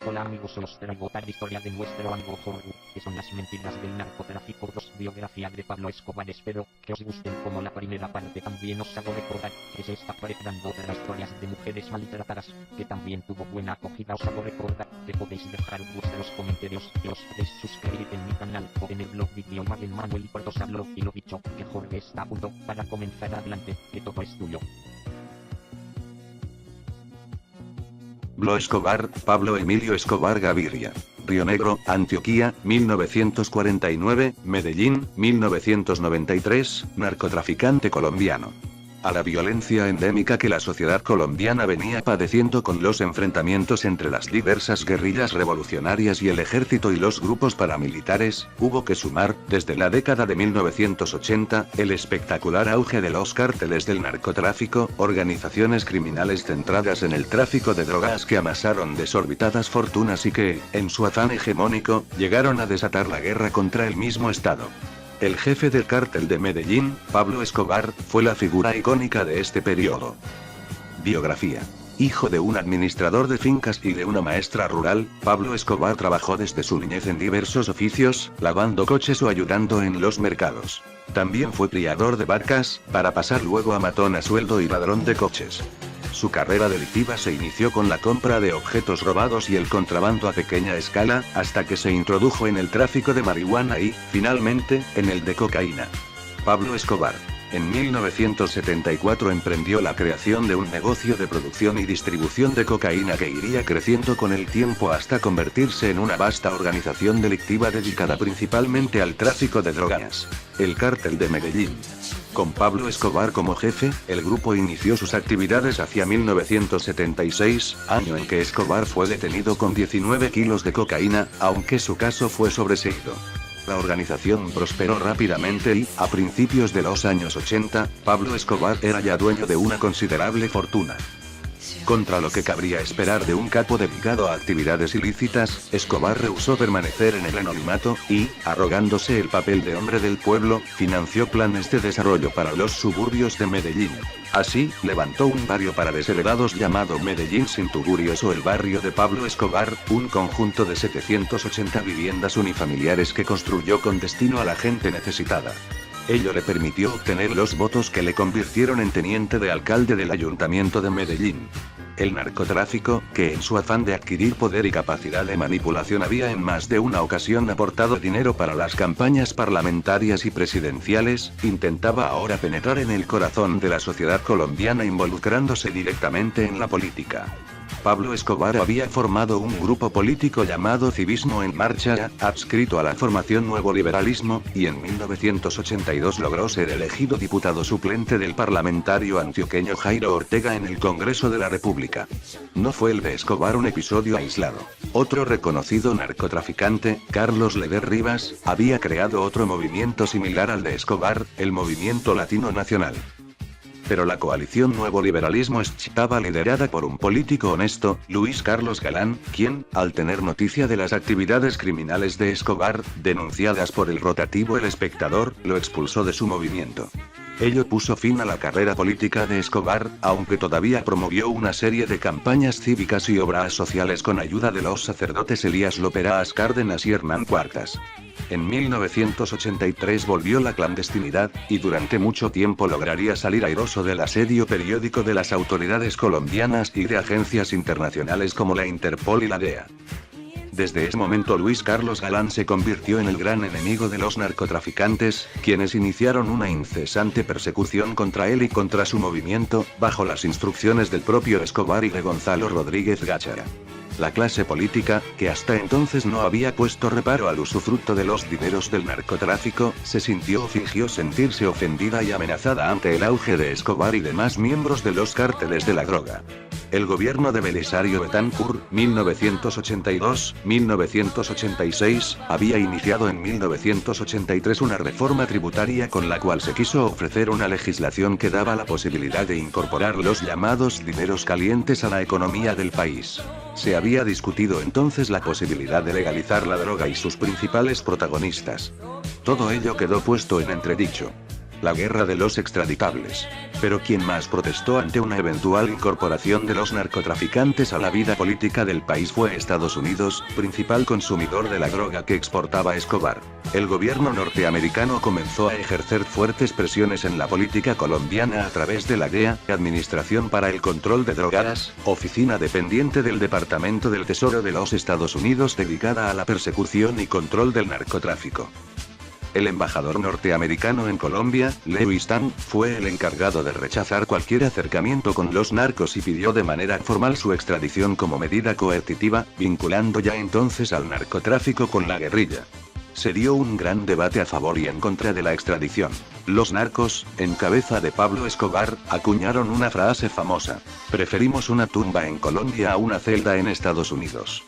Hola amigos, os traigo otra historia de nuestro amigo Jorge, que son las mentiras del narcotráfico 2, biografía de Pablo Escobar. Espero que os gusten como la primera parte. También os hago recordar que se está proyectando otras historias de mujeres maltratadas, que también tuvo buena acogida. Os hago recordar que podéis dejar vuestros comentarios y os podéis suscribir en mi canal o en el blog Video Magen Manuel Portosablo. Y lo dicho, que Jorge está a punto para comenzar. Adelante, que todo es tuyo. Pablo Escobar, Pablo Emilio Escobar Gaviria. Río Negro, Antioquia, 1949, Medellín, 1993, narcotraficante colombiano. A la violencia endémica que la sociedad colombiana venía padeciendo con los enfrentamientos entre las diversas guerrillas revolucionarias y el ejército y los grupos paramilitares, hubo que sumar, desde la década de 1980, el espectacular auge de los cárteles del narcotráfico, organizaciones criminales centradas en el tráfico de drogas que amasaron desorbitadas fortunas y que, en su afán hegemónico, llegaron a desatar la guerra contra el mismo Estado. El jefe del cártel de Medellín, Pablo Escobar, fue la figura icónica de este periodo. Biografía. Hijo de un administrador de fincas y de una maestra rural, Pablo Escobar trabajó desde su niñez en diversos oficios, lavando coches o ayudando en los mercados. También fue criador de vacas, para pasar luego a matón a sueldo y ladrón de coches. Su carrera delictiva se inició con la compra de objetos robados y el contrabando a pequeña escala, hasta que se introdujo en el tráfico de marihuana y, finalmente, en el de cocaína. Pablo Escobar. En 1974 emprendió la creación de un negocio de producción y distribución de cocaína que iría creciendo con el tiempo hasta convertirse en una vasta organización delictiva dedicada principalmente al tráfico de drogas. El Cártel de Medellín. Con Pablo Escobar como jefe, el grupo inició sus actividades hacia 1976, año en que Escobar fue detenido con 19 kilos de cocaína, aunque su caso fue sobreseído. La organización prosperó rápidamente y, a principios de los años 80, Pablo Escobar era ya dueño de una considerable fortuna. Contra lo que cabría esperar de un capo dedicado a actividades ilícitas, Escobar rehusó permanecer en el anonimato, y, arrogándose el papel de hombre del pueblo, financió planes de desarrollo para los suburbios de Medellín. Así, levantó un barrio para desheredados llamado Medellín Sin Tugurios o el barrio de Pablo Escobar, un conjunto de 780 viviendas unifamiliares que construyó con destino a la gente necesitada. Ello le permitió obtener los votos que le convirtieron en teniente de alcalde del ayuntamiento de Medellín. El narcotráfico, que en su afán de adquirir poder y capacidad de manipulación había en más de una ocasión aportado dinero para las campañas parlamentarias y presidenciales, intentaba ahora penetrar en el corazón de la sociedad colombiana involucrándose directamente en la política. Pablo Escobar había formado un grupo político llamado Civismo en Marcha, adscrito a la formación Nuevo Liberalismo, y en 1982 logró ser elegido diputado suplente del parlamentario antioqueño Jairo Ortega en el Congreso de la República. No fue el de Escobar un episodio aislado. Otro reconocido narcotraficante, Carlos Leder Rivas, había creado otro movimiento similar al de Escobar, el Movimiento Latino Nacional. Pero la coalición Nuevo Liberalismo estaba liderada por un político honesto, Luis Carlos Galán, quien, al tener noticia de las actividades criminales de Escobar, denunciadas por el rotativo El Espectador, lo expulsó de su movimiento. Ello puso fin a la carrera política de Escobar, aunque todavía promovió una serie de campañas cívicas y obras sociales con ayuda de los sacerdotes Elías Loperas Cárdenas y Hernán Cuartas. En 1983 volvió la clandestinidad, y durante mucho tiempo lograría salir airoso del asedio periódico de las autoridades colombianas y de agencias internacionales como la Interpol y la DEA. Desde ese momento Luis Carlos Galán se convirtió en el gran enemigo de los narcotraficantes, quienes iniciaron una incesante persecución contra él y contra su movimiento, bajo las instrucciones del propio Escobar y de Gonzalo Rodríguez Gáchara. La clase política, que hasta entonces no había puesto reparo al usufructo de los dineros del narcotráfico, se sintió o fingió sentirse ofendida y amenazada ante el auge de Escobar y demás miembros de los cárteles de la droga. El gobierno de Belisario Betancur, 1982-1986, había iniciado en 1983 una reforma tributaria con la cual se quiso ofrecer una legislación que daba la posibilidad de incorporar los llamados dineros calientes a la economía del país. Se había discutido entonces la posibilidad de legalizar la droga y sus principales protagonistas. Todo ello quedó puesto en entredicho. la guerra de los extraditables. Pero quien más protestó ante una eventual incorporación de los narcotraficantes a la vida política del país fue Estados Unidos, principal consumidor de la droga que exportaba Escobar. El gobierno norteamericano comenzó a ejercer fuertes presiones en la política colombiana a través de la DEA, Administración para el Control de Drogas, oficina dependiente del Departamento del Tesoro de los Estados Unidos dedicada a la persecución y control del narcotráfico. El embajador norteamericano en Colombia, Lewis Tan, fue el encargado de rechazar cualquier acercamiento con los narcos y pidió de manera formal su extradición como medida coercitiva, vinculando ya entonces al narcotráfico con la guerrilla. Se dio un gran debate a favor y en contra de la extradición. Los narcos, en cabeza de Pablo Escobar, acuñaron una frase famosa: "Preferimos una tumba en Colombia a una celda en Estados Unidos".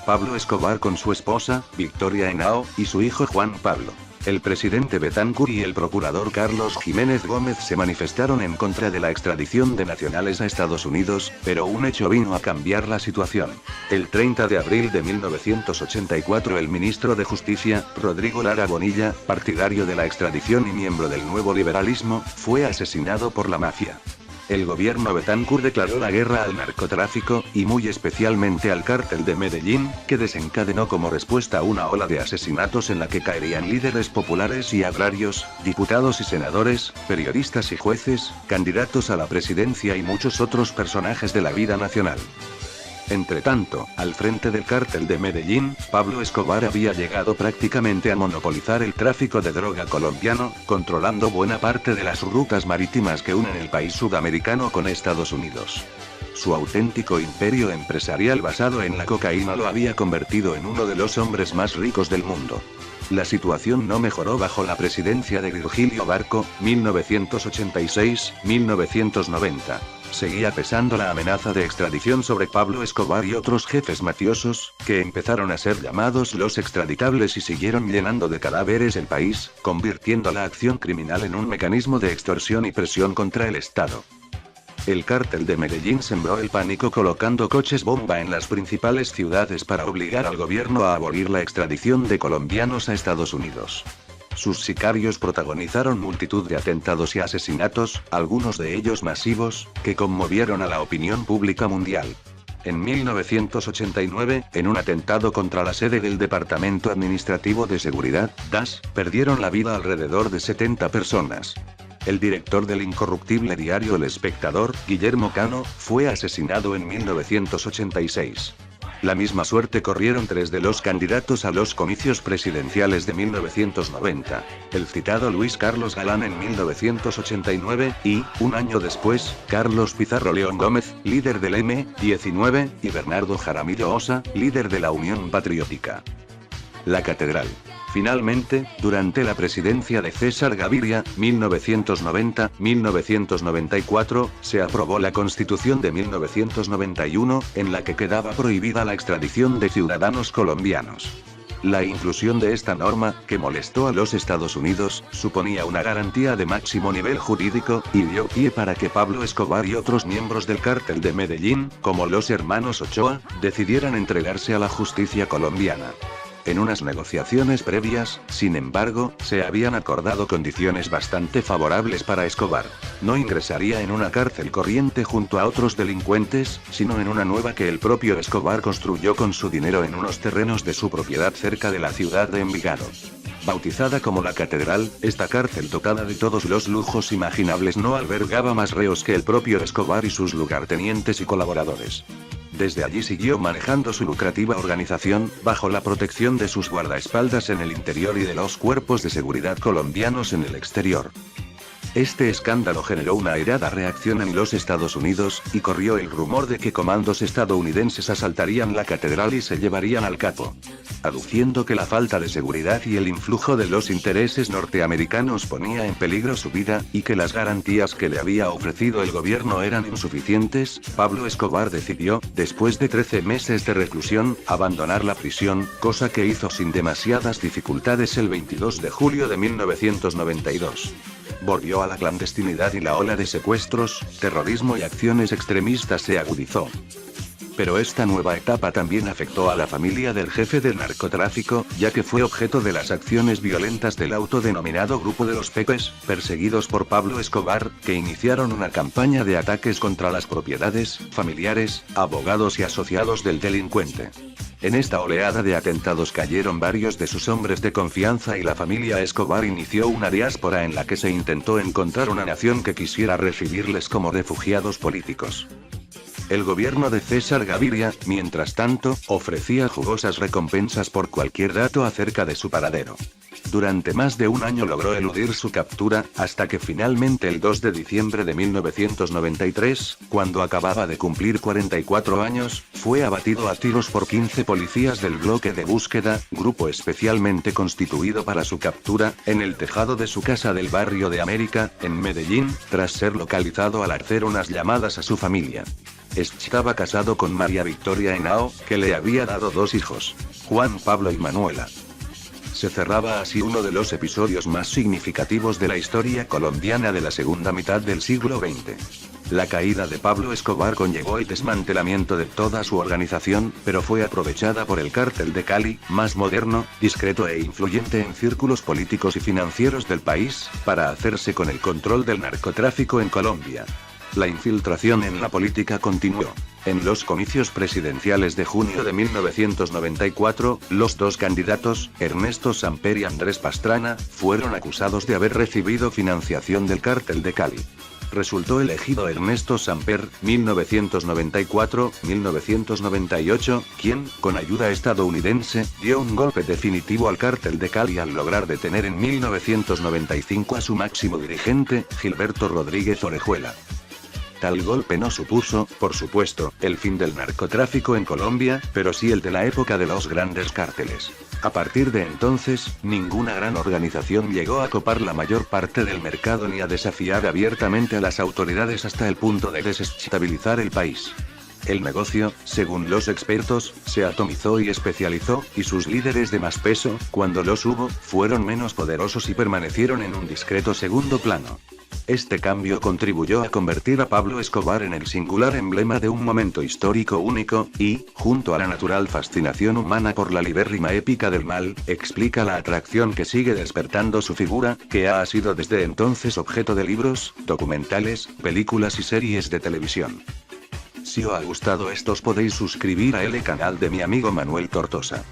Pablo Escobar con su esposa, Victoria Henao, y su hijo Juan Pablo. El presidente Betancur y el procurador Carlos Jiménez Gómez se manifestaron en contra de la extradición de nacionales a Estados Unidos, pero un hecho vino a cambiar la situación. El 30 de abril de 1984 el ministro de Justicia, Rodrigo Lara Bonilla, partidario de la extradición y miembro del nuevo liberalismo, fue asesinado por la mafia. El gobierno Betancur declaró la guerra al narcotráfico, y muy especialmente al cártel de Medellín, que desencadenó como respuesta una ola de asesinatos en la que caerían líderes populares y agrarios, diputados y senadores, periodistas y jueces, candidatos a la presidencia y muchos otros personajes de la vida nacional. Entretanto, al frente del cártel de Medellín, Pablo Escobar había llegado prácticamente a monopolizar el tráfico de droga colombiano, controlando buena parte de las rutas marítimas que unen el país sudamericano con Estados Unidos. Su auténtico imperio empresarial basado en la cocaína lo había convertido en uno de los hombres más ricos del mundo. La situación no mejoró bajo la presidencia de Virgilio Barco, 1986-1990. Seguía pesando la amenaza de extradición sobre Pablo Escobar y otros jefes mafiosos, que empezaron a ser llamados los extraditables y siguieron llenando de cadáveres el país, convirtiendo la acción criminal en un mecanismo de extorsión y presión contra el Estado. El cártel de Medellín sembró el pánico colocando coches bomba en las principales ciudades para obligar al gobierno a abolir la extradición de colombianos a Estados Unidos. Sus sicarios protagonizaron multitud de atentados y asesinatos, algunos de ellos masivos, que conmovieron a la opinión pública mundial. En 1989, en un atentado contra la sede del Departamento Administrativo de Seguridad, DAS, perdieron la vida alrededor de 70 personas. El director del incorruptible diario El Espectador, Guillermo Cano, fue asesinado en 1986. La misma suerte corrieron 3 de los candidatos a los comicios presidenciales de 1990, el citado Luis Carlos Galán en 1989, y, un año después, Carlos Pizarro León Gómez, líder del M-19, y Bernardo Jaramillo Osa, líder de la Unión Patriótica. La Catedral. Finalmente, durante la presidencia de César Gaviria, 1990-1994, se aprobó la Constitución de 1991, en la que quedaba prohibida la extradición de ciudadanos colombianos. La inclusión de esta norma, que molestó a los Estados Unidos, suponía una garantía de máximo nivel jurídico, y dio pie para que Pablo Escobar y otros miembros del cártel de Medellín, como los hermanos Ochoa, decidieran entregarse a la justicia colombiana. En unas negociaciones previas, sin embargo, se habían acordado condiciones bastante favorables para Escobar. No ingresaría en una cárcel corriente junto a otros delincuentes, sino en una nueva que el propio Escobar construyó con su dinero en unos terrenos de su propiedad cerca de la ciudad de Envigado. Bautizada como la Catedral, esta cárcel dotada de todos los lujos imaginables no albergaba más reos que el propio Escobar y sus lugartenientes y colaboradores. Desde allí siguió manejando su lucrativa organización, bajo la protección de sus guardaespaldas en el interior y de los cuerpos de seguridad colombianos en el exterior. Este escándalo generó una airada reacción en los Estados Unidos, y corrió el rumor de que comandos estadounidenses asaltarían la catedral y se llevarían al capo. Aduciendo que la falta de seguridad y el influjo de los intereses norteamericanos ponía en peligro su vida, y que las garantías que le había ofrecido el gobierno eran insuficientes, Pablo Escobar decidió, después de 13 meses de reclusión, abandonar la prisión, cosa que hizo sin demasiadas dificultades el 22 de julio de 1992. Volvió a la clandestinidad y la ola de secuestros, terrorismo y acciones extremistas se agudizó. Pero esta nueva etapa también afectó a la familia del jefe del narcotráfico, ya que fue objeto de las acciones violentas del autodenominado Grupo de los Pepes, perseguidos por Pablo Escobar, que iniciaron una campaña de ataques contra las propiedades, familiares, abogados y asociados del delincuente. En esta oleada de atentados cayeron varios de sus hombres de confianza y la familia Escobar inició una diáspora en la que se intentó encontrar una nación que quisiera recibirles como refugiados políticos. El gobierno de César Gaviria, mientras tanto, ofrecía jugosas recompensas por cualquier dato acerca de su paradero. Durante más de un año logró eludir su captura, hasta que finalmente el 2 de diciembre de 1993, cuando acababa de cumplir 44 años, fue abatido a tiros por 15 policías del bloque de búsqueda, grupo especialmente constituido para su captura, en el tejado de su casa del barrio de América, en Medellín, tras ser localizado al hacer unas llamadas a su familia. Estaba casado con María Victoria Henao, que le había dado 2 hijos, Juan Pablo y Manuela. Se cerraba así uno de los episodios más significativos de la historia colombiana de la segunda mitad del siglo XX. La caída de Pablo Escobar conllevó el desmantelamiento de toda su organización, pero fue aprovechada por el Cártel de Cali, más moderno, discreto e influyente en círculos políticos y financieros del país, para hacerse con el control del narcotráfico en Colombia. La infiltración en la política continuó. En los comicios presidenciales de junio de 1994, los 2 candidatos, Ernesto Samper y Andrés Pastrana, fueron acusados de haber recibido financiación del Cártel de Cali. Resultó elegido Ernesto Samper, 1994-1998, quien, con ayuda estadounidense, dio un golpe definitivo al Cártel de Cali al lograr detener en 1995 a su máximo dirigente, Gilberto Rodríguez Orejuela. Tal golpe no supuso, por supuesto, el fin del narcotráfico en Colombia, pero sí el de la época de los grandes cárteles. A partir de entonces, ninguna gran organización llegó a copar la mayor parte del mercado ni a desafiar abiertamente a las autoridades hasta el punto de desestabilizar el país. El negocio, según los expertos, se atomizó y especializó, y sus líderes de más peso, cuando los hubo, fueron menos poderosos y permanecieron en un discreto segundo plano. Este cambio contribuyó a convertir a Pablo Escobar en el singular emblema de un momento histórico único, y, junto a la natural fascinación humana por la libérrima épica del mal, explica la atracción que sigue despertando su figura, que ha sido desde entonces objeto de libros, documentales, películas y series de televisión. Si os ha gustado esto, os podéis suscribir a el canal de mi amigo Manuel Tortosa.